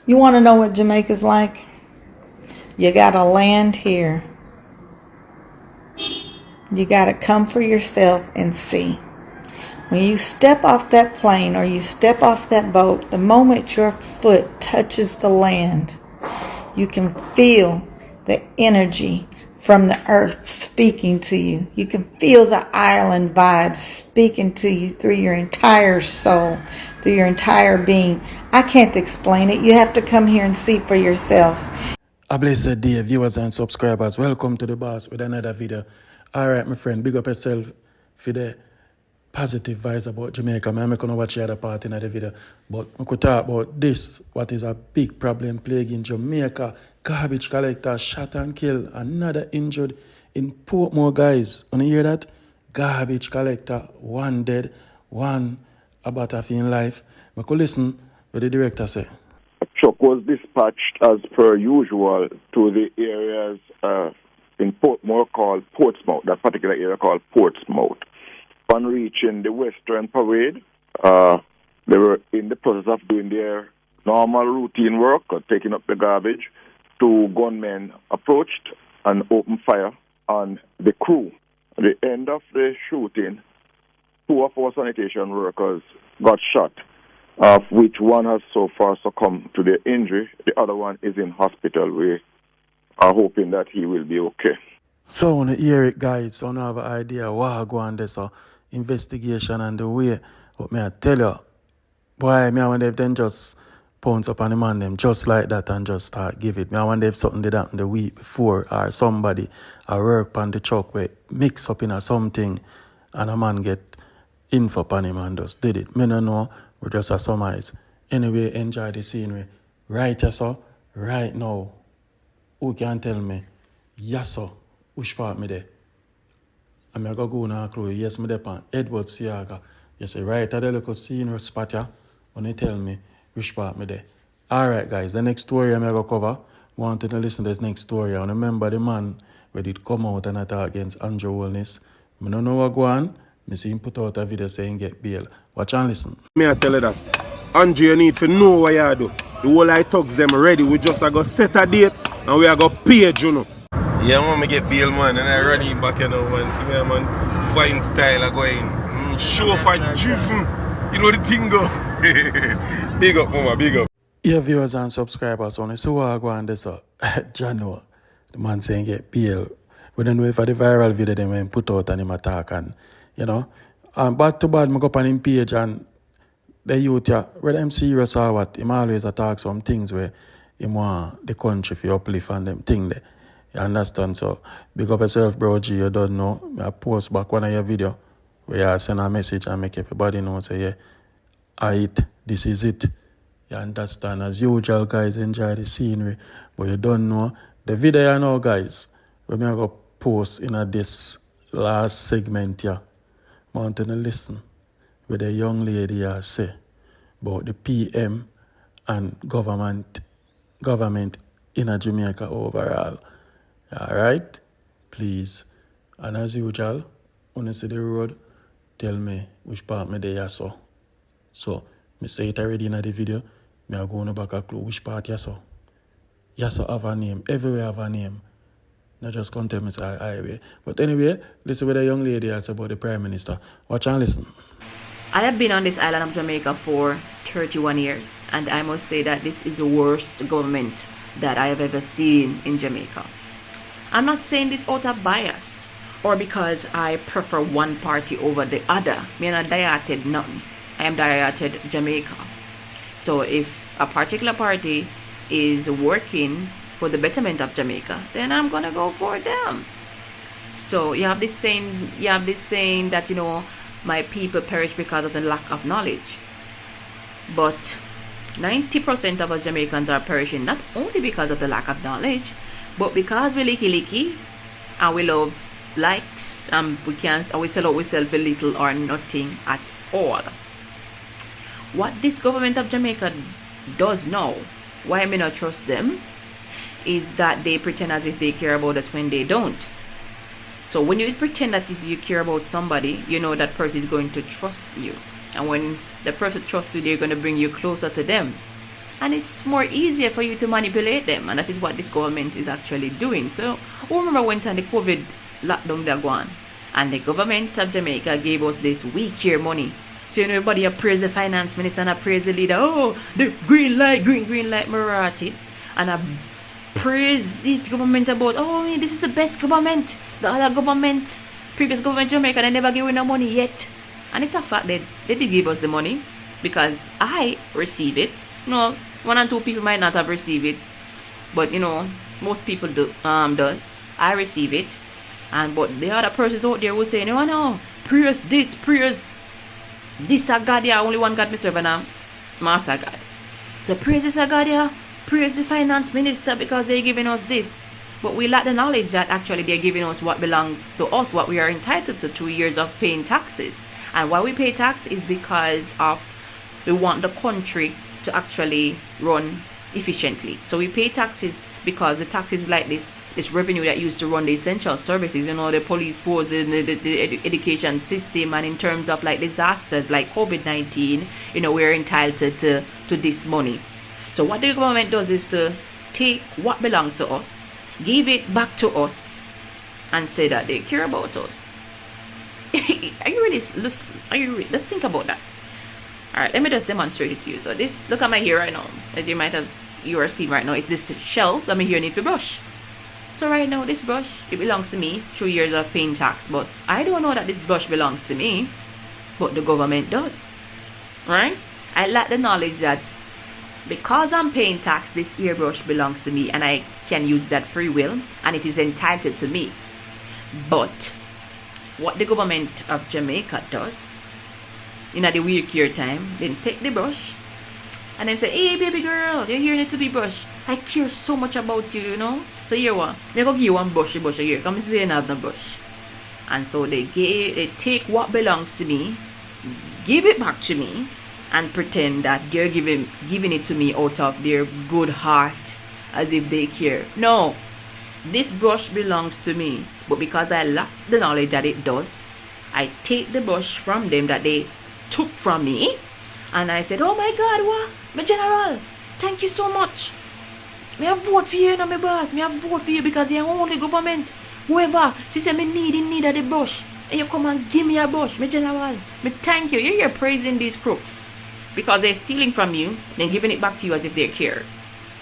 You want to know what Jamaica's like? You gotta land here. You gotta come for yourself and see. When you step off that plane or you step off that boat, the moment your foot touches the land, you can feel the energy from the earth speaking to you. You can feel the island vibes speaking to you through your entire soul, through your entire being. I can't explain it. You have to come here and see for yourself. A blessed day, viewers and subscribers. Welcome to the boss with another video. Alright, my friend, big up yourself for the positive vibes about Jamaica. I'm not going to watch the other part in the video. But we could talk about this, what is a big problem plaguing Jamaica. Garbage collector shot and killed, another injured in Portmore, guys. When you hear that? Garbage collector, one dead, one about to in life. We could listen what the director say. A truck was dispatched as per usual to the areas in Portmore called Portsmouth, that particular area called Portsmouth. On reaching the Western Parade, they were in the process of doing their normal routine work, taking up the garbage. Two gunmen approached and opened fire on the crew. At the end of the shooting, two of our sanitation workers got shot, of which one has so far succumbed to the injury. The other one is in hospital. We are hoping that he will be okay. So when you hear it, guys, so you have an idea what go on this investigation and the way. But may I tell you, boy, me I wonder if then just pounce up on the man them just like that and just start give it. Me I wonder if something did happen the week before or somebody work on the truck where mix up in a something and a man get info upon him and just did it. Me no know, we just a surmise. Anyway, enjoy the scenery. Right, yes, sir? Right now. Who can tell me? Yes, sir. Which part me there? I'm going to go now, clue. Yes, me there on Edward Siaga. You say, right at the local scenery spot, yeah? When you tell me which part me there. Alright, guys, the next story I'm going to cover. Wanted to listen to this next story. I remember the man where did come out and attack against Andrew Wellness. I don't know what go on. I see him put out a video saying get bail. Watch and listen. Me I tell you that. Andrew, you need to know what you do. The whole I thugs them ready. We just go set a date and we are going to pay, you know. Yeah, man, I get bail, man, and I run him back, you know, man. See me, man, fine style, I go in. Show for driven. You know the thing, go. Big up, mama, big up. Yeah, viewers and subscribers, on so I go on this, Jano, the man saying get bail. We don't know if the viral video they went put out and him attack, and, you know. Bad to bad, I go up on him page, and the youth, yeah, whether I'm serious or what, him always attack some things where he want the country for uplift and them thing there. You understand? So, big up yourself, bro G. You don't know. I post back one of your video where I send a message and make everybody know, say, yeah, this is it. You understand? As usual, guys, enjoy the scenery. But you don't know. The video, you know, guys, we're going to post in this last segment here. I want to listen what the young lady say about the PM and government in Jamaica overall. Alright, please. And as usual, when you see the road, tell me which part me there saw. So, me say it already in the video, me are going back a clue which part you saw. You saw have a name, everywhere have a name. Not just come tell me say highway. But anyway, listen what the young lady has about the Prime Minister. Watch and listen. I have been on this island of Jamaica for 31 years, and I must say that this is the worst government that I have ever seen in Jamaica. I'm not saying this out of bias or because I prefer one party over the other. Me not dieted nothing. I am dieted Jamaica. So if a particular party is working for the betterment of Jamaica, then I'm gonna go for them. So you have this saying that, you know, my people perish because of the lack of knowledge. But 90% of us Jamaicans are perishing not only because of the lack of knowledge, but because we licky and we love likes, we sell out ourselves for little or nothing at all. What this government of Jamaica does now, why I may not trust them, is that they pretend as if they care about us when they don't. So when you pretend that you care about somebody, you know that person is going to trust you. And when the person trusts you, they're going to bring you closer to them. And it's more easier for you to manipulate them. And that is what this government is actually doing. So, who remember when the COVID lockdown they go on? And the government of Jamaica gave us this We Care money. So, everybody appraise the finance minister and appraise the leader. Oh, the green light, green light, Marathi. And I praise this government about, oh, this is the best government. The other government, previous government of Jamaica, they never gave us no money yet. And it's a fact that they did give us the money because I receive it. No, 1 and 2 people might not have received it, but most people does. I receive it, but the other persons out there will say, no, praise this a God, yeah, only one God me serve and a master God. So praise this a God, yeah, praise the finance minister because they're giving us this. But we lack the knowledge that actually they're giving us what belongs to us, what we are entitled to 2 years of paying taxes. And why we pay tax is because of we want the country to actually run efficiently. So we pay taxes because the taxes like this revenue that used to run the essential services, the police force, the education system, and in terms of like disasters like COVID-19, we're entitled to this money. So what the government does is to take what belongs to us, give it back to us, and say that they care about us. Let's think about that. Alright, let me just demonstrate it to you. So this, look at my hair right now. As you are seeing right now, it's this shelf that my hair need to brush. So right now, this brush, it belongs to me, 2 years of paying tax. But I don't know that this brush belongs to me, but the government does. Right? I lack the knowledge that because I'm paying tax, this airbrush belongs to me and I can use that free will and it is entitled to me. But what the government of Jamaica does, in the We Care time, then take the brush and then say, hey baby girl, your hair needs to be brushed. I care so much about you, So here one, I'm gonna give you one brush here. Come see another brush. And so they take what belongs to me, give it back to me, and pretend that they're giving it to me out of their good heart, as if they care. No, this brush belongs to me, but because I lack the knowledge that it does, I take the brush from them that they took from me, and I said, oh my God, what? My general, thank you so much. Me have vote for you, my boss. Me have vote for you because you're only government. Whoever, she said me need of the brush, and you come and give me a brush, my general. Me thank you. You're here praising these crooks because they're stealing from you, then giving it back to you as if they care.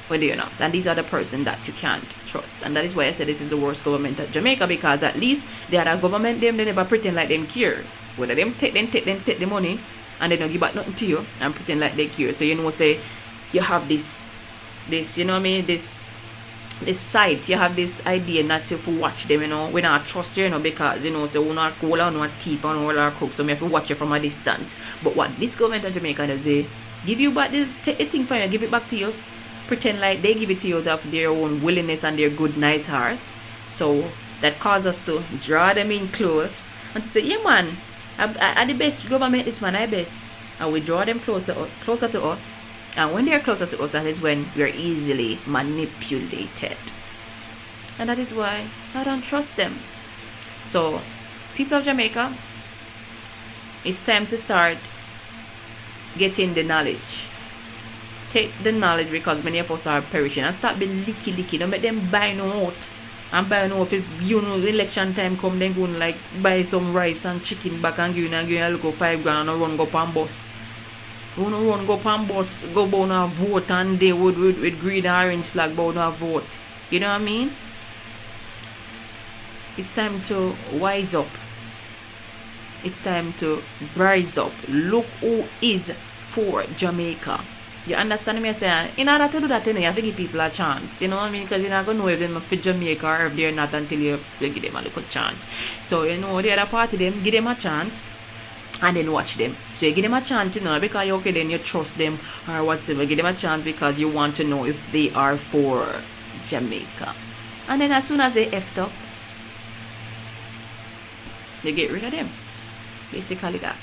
But they're not. And these are the person that you can't trust. And that is why I said this is the worst government of Jamaica, because at least the other government, they never pretend like them care. Whether them take the money and they don't give back nothing to you and pretend like they care. So say you have this this site, you have this idea not to watch them, we not trust you, because so we not call on one thief and all our crooks, so we have to watch you from a distance. But what this government of Jamaica does, they give you back take the thing from you, give it back to you, pretend like they give it to you out of their own willingness and their good nice heart. So that causes us to draw them in close and to say, yeah man, I the best government is man, I best. And we draw them closer to us. And when they're closer to us, that is when we're easily manipulated. And that is why I don't trust them. So, people of Jamaica, it's time to start getting the knowledge. Take the knowledge, because many of us are perishing. And start being licky. Don't make them buy no out. And buy no, if election time come, then go and like buy some rice and chicken back and give a look of $5 and run go pan bus. Run go pan bus, go bound a vote, and they would with green and orange flag bound a vote. You know what I mean? It's time to wise up. It's time to rise up. Look who is for Jamaica. You understand me? I say, in order to do that, you have to give people a chance. You know what I mean? Because you're not going to know if they're for Jamaica or if they're not until you give them a little chance. So, the other party, them, give them a chance and then watch them. So, you give them a chance, because you're okay, then you trust them or whatever. Give them a chance because you want to know if they are for Jamaica. And then as soon as they effed up, you get rid of them. Basically that.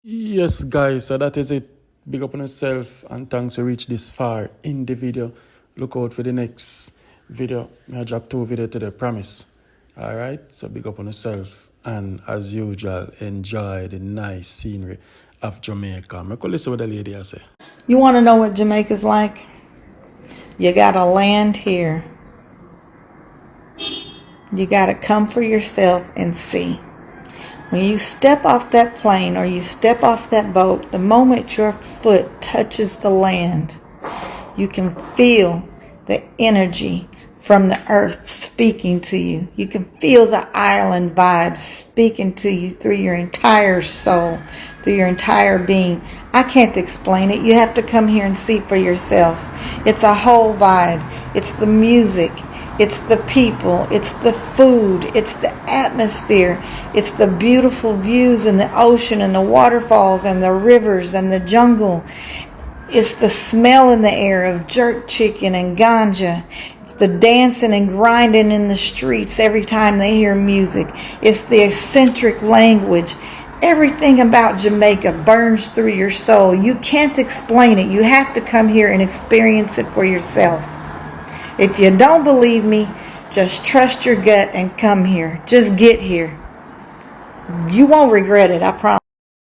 Yes, guys, so that is it. Big up on yourself, and thanks for reach this far in the video. Look out for the next video. I drop 2 videos today, promise. Alright, so big up on yourself, and as usual, enjoy the nice scenery of Jamaica. I could listen what the lady has say. You want to know what Jamaica's like? You gotta land here. You gotta come for yourself and see. When you step off that plane or you step off that boat, the moment your foot touches the land, you can feel the energy from the earth speaking to you. You can feel the island vibes speaking to you through your entire soul, through your entire being. I can't explain it. You have to come here and see for yourself. It's a whole vibe. It's the music. It's the people. It's the food. It's the atmosphere. It's the beautiful views and the ocean and the waterfalls and the rivers and the jungle. It's the smell in the air of jerk chicken and ganja. It's the dancing and grinding in the streets every time they hear music. It's the eccentric language. Everything about Jamaica burns through your soul. You can't explain it. You have to come here and experience it for yourself. If you don't believe me, just trust your gut and come here. Just get here. You won't regret it, I promise.